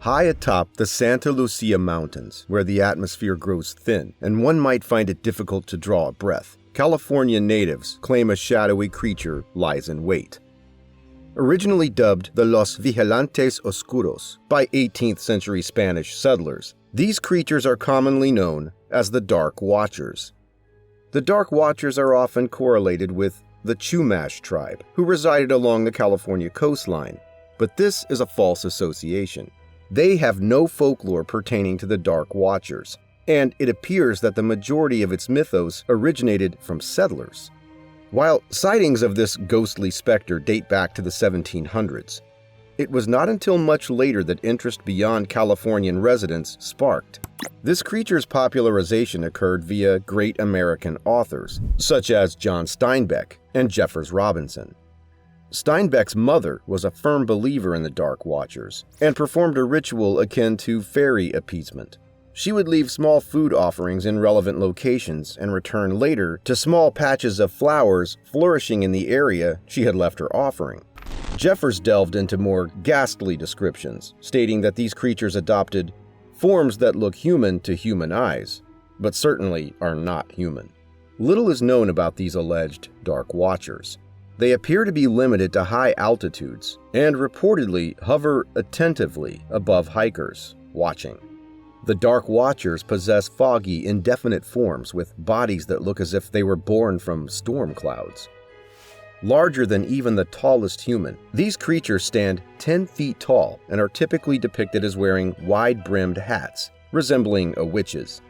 High atop the Santa Lucia Mountains, where the atmosphere grows thin and one might find it difficult to draw a breath, California natives claim a shadowy creature lies in wait. Originally dubbed the Los Vigilantes Oscuros by 18th century Spanish settlers, these creatures are commonly known as the Dark Watchers. The Dark Watchers are often correlated with the Chumash tribe, who resided along the California coastline, but this is a false association. They have no folklore pertaining to the Dark Watchers, and it appears that the majority of its mythos originated from settlers. While sightings of this ghostly specter date back to the 1700s, it was not until much later that interest beyond Californian residents sparked. This creature's popularization occurred via great American authors, such as John Steinbeck and Jeffers Robinson. Steinbeck's mother was a firm believer in the Dark Watchers and performed a ritual akin to fairy appeasement. She would leave small food offerings in relevant locations and return later to small patches of flowers flourishing in the area she had left her offering. Jeffers delved into more ghastly descriptions, stating that these creatures adopted forms that look human to human eyes, but certainly are not human. Little is known about these alleged Dark Watchers. They appear to be limited to high altitudes and reportedly hover attentively above hikers, watching. The Dark Watchers possess foggy, indefinite forms with bodies that look as if they were born from storm clouds. Larger than even the tallest human, these creatures stand 10 feet tall and are typically depicted as wearing wide-brimmed hats, resembling a witch's.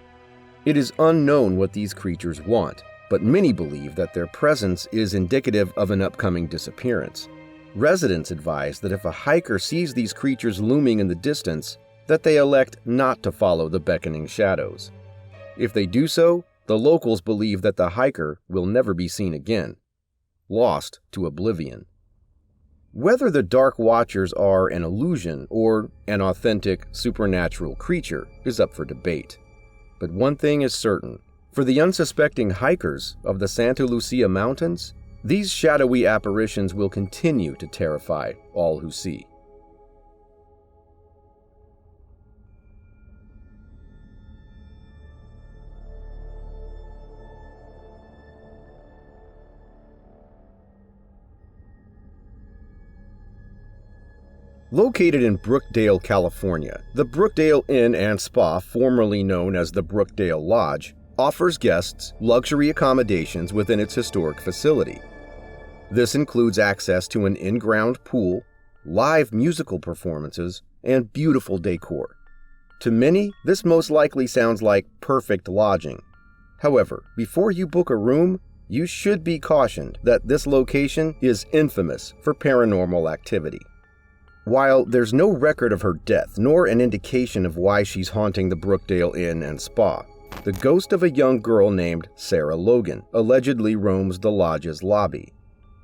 It is unknown what these creatures want, but many believe that their presence is indicative of an upcoming disappearance. Residents advise that if a hiker sees these creatures looming in the distance, that they elect not to follow the beckoning shadows. If they do so, the locals believe that the hiker will never be seen again, lost to oblivion. Whether the Dark Watchers are an illusion or an authentic supernatural creature is up for debate. But one thing is certain. For the unsuspecting hikers of the Santa Lucia Mountains, these shadowy apparitions will continue to terrify all who see. Located in Brookdale, California, the Brookdale Inn and Spa, formerly known as the Brookdale Lodge, offers guests luxury accommodations within its historic facility. This includes access to an in-ground pool, live musical performances, and beautiful decor. To many, this most likely sounds like perfect lodging. However, before you book a room, you should be cautioned that this location is infamous for paranormal activity. While there's no record of her death, nor an indication of why she's haunting the Brookdale Inn and Spa, the ghost of a young girl named Sarah Logan allegedly roams the lodge's lobby.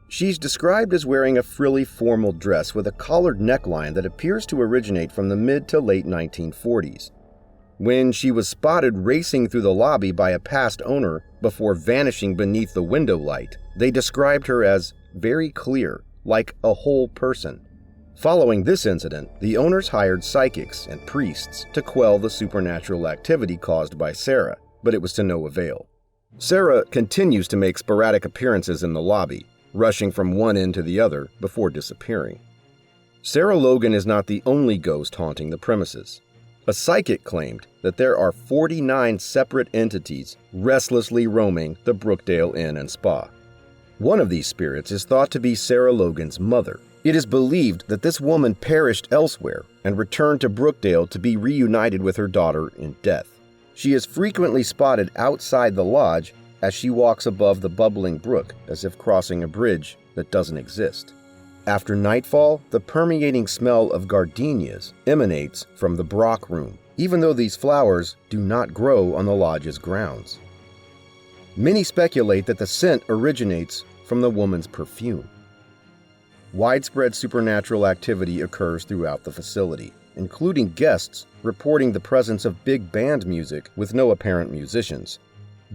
She's described as wearing a frilly formal dress with a collared neckline that appears to originate from the mid to late 1940s. When she was spotted racing through the lobby by a past owner before vanishing beneath the window light, they described her as very clear, like a whole person. Following this incident, the owners hired psychics and priests to quell the supernatural activity caused by Sarah, but it was to no avail. Sarah continues to make sporadic appearances in the lobby, rushing from one end to the other before disappearing. Sarah Logan is not the only ghost haunting the premises. A psychic claimed that there are 49 separate entities restlessly roaming the Brookdale Inn and Spa. One of these spirits is thought to be Sarah Logan's mother. It is believed that this woman perished elsewhere and returned to Brookdale to be reunited with her daughter in death. She is frequently spotted outside the lodge as she walks above the bubbling brook as if crossing a bridge that doesn't exist. After nightfall, the permeating smell of gardenias emanates from the Brock Room, even though these flowers do not grow on the lodge's grounds. Many speculate that the scent originates from the woman's perfume. Widespread supernatural activity occurs throughout the facility, including guests reporting the presence of big band music with no apparent musicians,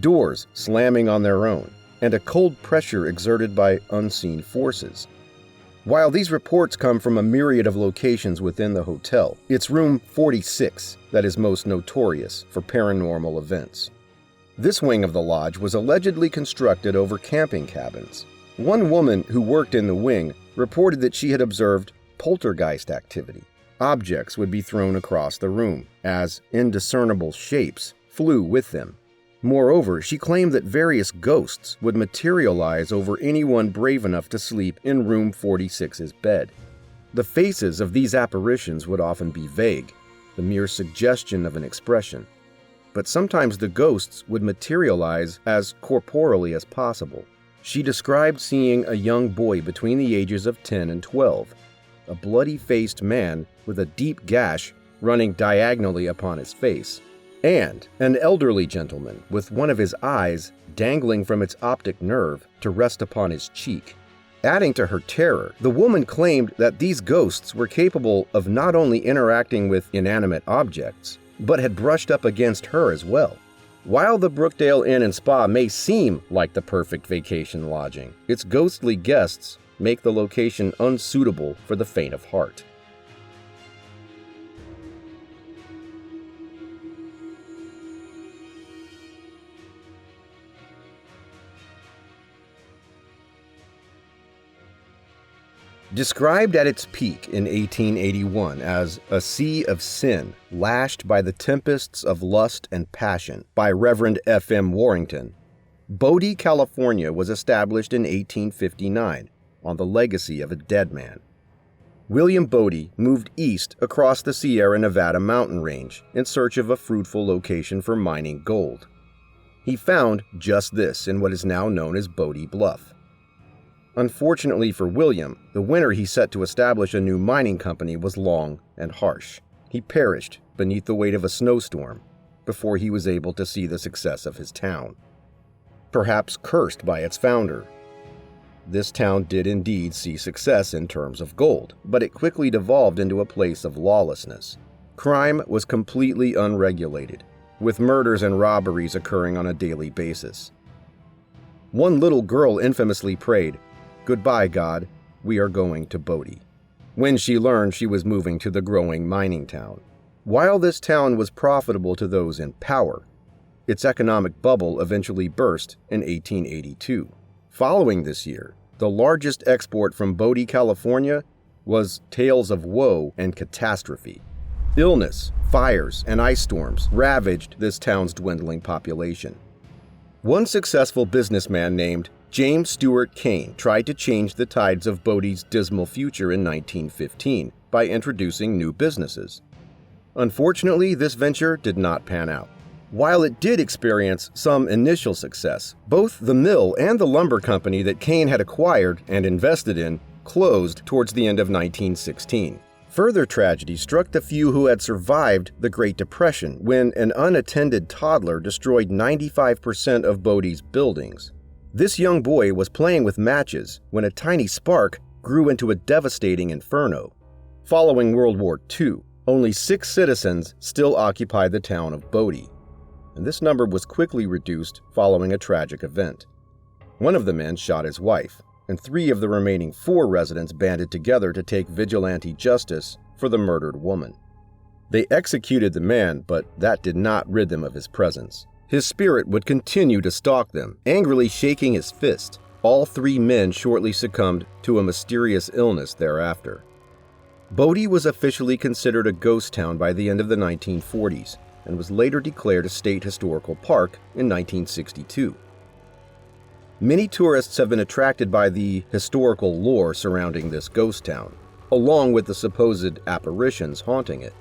doors slamming on their own, and a cold pressure exerted by unseen forces. While these reports come from a myriad of locations within the hotel, it's room 46 that is most notorious for paranormal events. This wing of the lodge was allegedly constructed over camping cabins. One woman who worked in the wing reported that she had observed poltergeist activity. Objects would be thrown across the room, as indiscernible shapes flew with them. Moreover, she claimed that various ghosts would materialize over anyone brave enough to sleep in room 46's bed. The faces of these apparitions would often be vague, the mere suggestion of an expression. But sometimes the ghosts would materialize as corporeally as possible. She described seeing a young boy between the ages of 10 and 12, a bloody-faced man with a deep gash running diagonally upon his face, and an elderly gentleman with one of his eyes dangling from its optic nerve to rest upon his cheek. Adding to her terror, the woman claimed that these ghosts were capable of not only interacting with inanimate objects, but had brushed up against her as well. While the Brookdale Inn and Spa may seem like the perfect vacation lodging, its ghostly guests make the location unsuitable for the faint of heart. Described at its peak in 1881 as a sea of sin lashed by the tempests of lust and passion by Reverend F.M. Warrington, Bodie, California was established in 1859 on the legacy of a dead man. William Bodie moved east across the Sierra Nevada mountain range in search of a fruitful location for mining gold. He found just this in what is now known as Bodie Bluff. Unfortunately for William, the winter he set to establish a new mining company was long and harsh. He perished beneath the weight of a snowstorm before he was able to see the success of his town. Perhaps cursed by its founder, this town did indeed see success in terms of gold, but it quickly devolved into a place of lawlessness. Crime was completely unregulated, with murders and robberies occurring on a daily basis. One little girl infamously prayed, "Goodbye, God, we are going to Bodie," when she learned she was moving to the growing mining town. While this town was profitable to those in power, its economic bubble eventually burst in 1882. Following this year, the largest export from Bodie, California, was tales of woe and catastrophe. Illness, fires, and ice storms ravaged this town's dwindling population. One successful businessman named James Stewart Kane tried to change the tides of Bodie's dismal future in 1915 by introducing new businesses. Unfortunately, this venture did not pan out. While it did experience some initial success, both the mill and the lumber company that Kane had acquired and invested in closed towards the end of 1916. Further tragedy struck the few who had survived the Great Depression when an unattended toddler destroyed 95% of Bodie's buildings. This young boy was playing with matches when a tiny spark grew into a devastating inferno. Following World War II, only 6 citizens still occupied the town of Bodie, and this number was quickly reduced following a tragic event. One of the men shot his wife, and 3 of the remaining 4 residents banded together to take vigilante justice for the murdered woman. They executed the man, but that did not rid them of his presence. His spirit would continue to stalk them, angrily shaking his fist. All 3 men shortly succumbed to a mysterious illness thereafter. Bodie was officially considered a ghost town by the end of the 1940s and was later declared a state historical park in 1962. Many tourists have been attracted by the historical lore surrounding this ghost town, along with the supposed apparitions haunting it.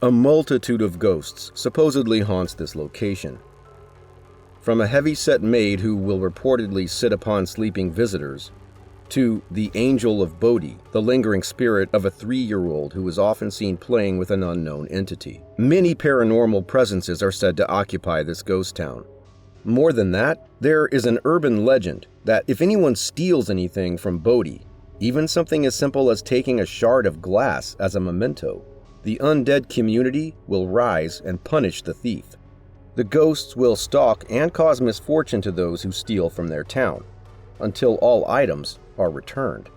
A multitude of ghosts supposedly haunts this location. From a heavy-set maid who will reportedly sit upon sleeping visitors, to the Angel of Bodie, the lingering spirit of a 3-year-old who is often seen playing with an unknown entity. Many paranormal presences are said to occupy this ghost town. More than that, there is an urban legend that if anyone steals anything from Bodie, even something as simple as taking a shard of glass as a memento, the undead community will rise and punish the thief. The ghosts will stalk and cause misfortune to those who steal from their town, until all items are returned.